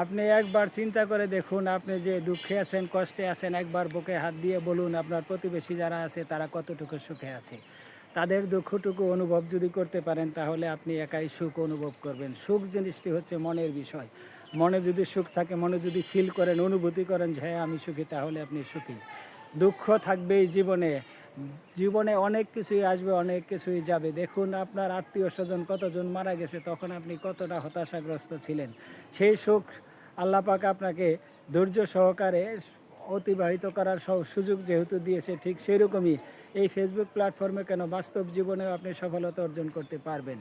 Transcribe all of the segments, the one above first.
আপনি একবার চিন্তা করে দেখুন, আপনি যে দুঃখে আছেন, কষ্টে আছেন, একবার বুকে হাত দিয়ে বলুন আপনার প্রতিবেশী যারা আছে তারা কতটুকু সুখে আছে। তাদের দুঃখটুকু অনুভব যদি করতে পারেন তাহলে আপনি একাই সুখ অনুভব করবেন। সুখ জিনিসটি হচ্ছে মনের বিষয়। মনে যদি সুখ থাকে, মনে যদি ফিল করেন, অনুভূতি করেন যে হ্যাঁ আমি সুখী, তাহলে আপনি সুখী। দুঃখ থাকবেই জীবনে। জীবনে অনেক কিছুই আসবে, অনেক কিছুই যাবে। দেখুন আপনার আত্মীয়স্বজন কতজন মারা গেছে, তখন আপনি কতটা হতাশাগ্রস্ত ছিলেন। সেই সুখ আল্লাহ পাক আপনাকে ধৈর্য সহকারে অতিবাহিত করার সুযোগ যেহেতু দিয়েছে, ঠিক সেরকমই এই ফেসবুক প্ল্যাটফর্মে কেন, বাস্তব জীবনেও আপনি সফলতা অর্জন করতে পারবেন।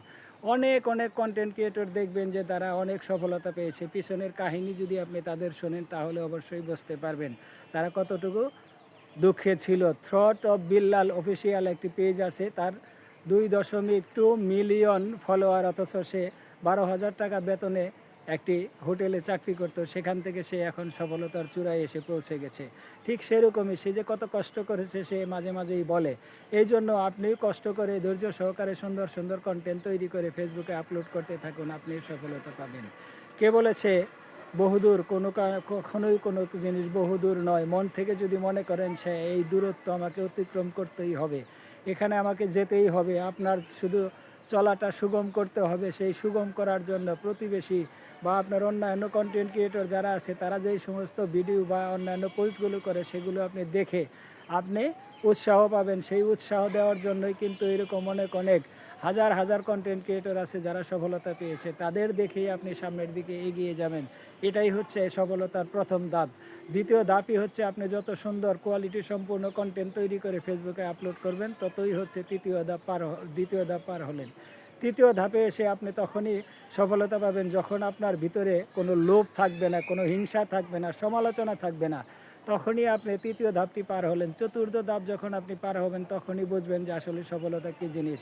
অনেক অনেক কন্টেন্ট ক্রিয়েটর দেখবেন যে তারা অনেক সফলতা পেয়েছে। পিছনের কাহিনী যদি আপনি তাদের শোনেন তাহলে অবশ্যই বুঝতে পারবেন তারা কতটুকু দুঃখে ছিল। থ্রট অফ বিল্লাল অফিসিয়াল একটি পেজ আছে, তার 2.2 মিলিয়ন ফলোয়ার, অথচ সে 12,000 টাকা বেতনে একটি হোটেলে চাকরি করত। সেখান থেকে সে এখন সফলতার চূড়ায় এসে পৌঁছে গেছে। ঠিক সেরকমই সে যে কত কষ্ট করেছে সে মাঝে মাঝেই বলে। এই জন্য আপনিও কষ্ট করে ধৈর্য সহকারে সুন্দর সুন্দর কন্টেন্ট তৈরি করে ফেসবুকে আপলোড করতে থাকুন, আপনি সফলতা পাবেন। কে বলেছে বহুদূর? কখনোই কোনো জিনিস বহুদূর নয়। মন থেকে যদি মনে করেন সে এই দূরত্ব আমাকে অতিক্রম করতেই হবে, এখানে আমাকে যেতেই হবে, আপনার শুধু চলাটা সুগম করতে হবে। সেই সুগম করার জন্য প্রতিবেশী বা আপনার অন্যান্য কন্টেন্ট ক্রিয়েটর যারা আছে তারা যেই সমস্ত ভিডিও বা অন্যান্য পোস্টগুলো করে সেগুলো আপনি দেখে আপনি উৎসাহ পাবেন। সেই উৎসাহ দেওয়ার জন্যই কিন্তু এরকম অনেক অনেক হাজার হাজার কন্টেন্ট ক্রিয়েটর আছে যারা সফলতা পেয়েছে, তাদের দেখেই আপনি সামনের দিকে এগিয়ে যাবেন। এটাই হচ্ছে সফলতার প্রথম ধাপ। দ্বিতীয় ধাপই হচ্ছে আপনি যত সুন্দর কোয়ালিটি সম্পূর্ণ কন্টেন্ট তৈরি করে ফেসবুকে আপলোড করবেন, ততই হচ্ছে দ্বিতীয় ধাপ পার হলেন। তৃতীয় ধাপে এসে আপনি তখনই সফলতা পাবেন যখন আপনার ভিতরে কোনো লোভ থাকবে না, কোনো হিংসা থাকবে না, সমালোচনা থাকবে না। তখনই আপনি তৃতীয় ধাপটি পার হলেন। চতুর্থ ধাপ যখন আপনি পার হবেন তখনই বুঝবেন যে আসলে সফলতা কী জিনিস।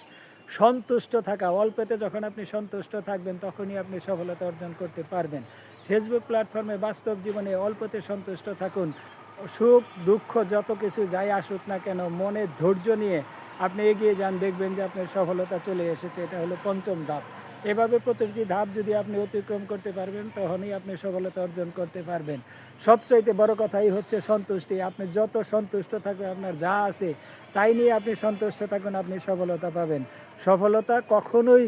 সন্তুষ্ট থাকা, অল্পেতে যখন আপনি সন্তুষ্ট থাকবেন তখনই আপনি সফলতা অর্জন করতে পারবেন। ফেসবুক প্ল্যাটফর্মে বাস্তব জীবনে অল্পতে সন্তুষ্ট থাকুন। সুখ দুঃখ যত কিছু যাই আসুক না কেন, মনে ধৈর্য নিয়ে আপনি এগিয়ে যান, দেখবেন যে আপনার সফলতা চলে এসেছে। এটা হলো পঞ্চম ধাপ। এভাবে প্রতিটি ধাপ যদি আপনি অতিক্রম করতে পারবেন তখনই আপনি সফলতা অর্জন করতে পারবেন। সবচাইতে বড় কথাই হচ্ছে সন্তুষ্টি। আপনি যত সন্তুষ্ট থাকবেন, আপনার যা আছে তাই নিয়ে আপনি সন্তুষ্ট থাকুন, আপনি সফলতা পাবেন। সফলতা কখনোই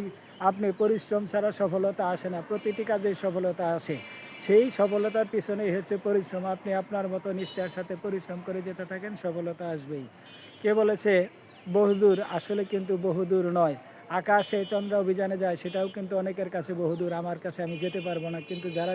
আপনি পরিশ্রম ছাড়া সফলতা আসে না, প্রতিটি কাজেই সফলতা আসে। সেই সফলতার পিছনেই হচ্ছে পরিশ্রম। আপনি আপনার মতো নিষ্ঠার সাথে পরিশ্রম করে যেতে থাকেন, সফলতা আসবেই। কে বলেছে বহুদূর? আসলে কিন্তু বহুদূর নয়। আকাশে চন্দ্র অভিযানে যায়, সেটাও কিন্তু অনেকের কাছে বহুদূর। আমার কাছে আমি যেতে পারবো না, কিন্তু যারা